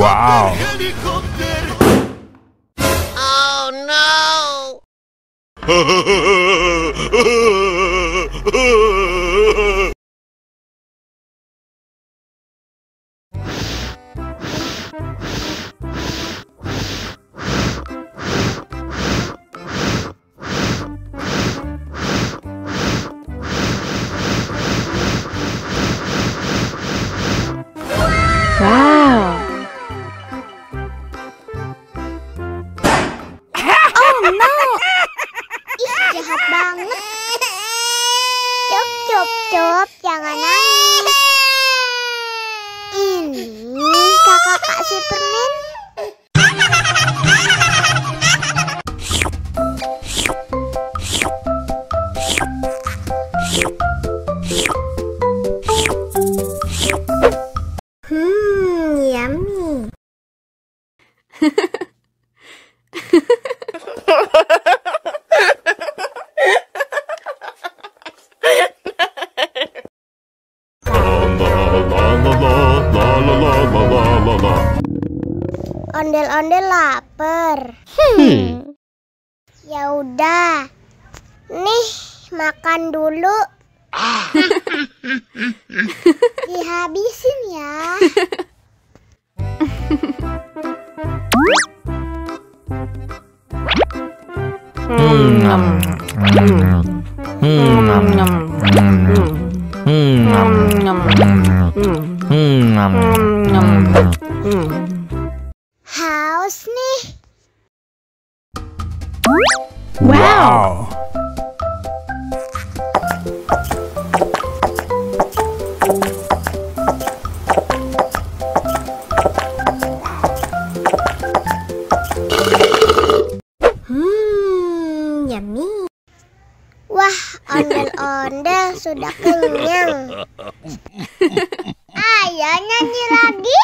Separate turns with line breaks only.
Wow.
Oh no.
Wow. Oh no. Ih, jahat banget. Cup, jangan nangis. Ini kakak kasih permen. Yummy. Ondel-ondel lapar. Ya udah. Nih, makan dulu. Dihabisin ya. Haus nih.
Wow.
Yummy. Wah, ondel-ondel sudah kenyang. Ayo nyanyi lagi.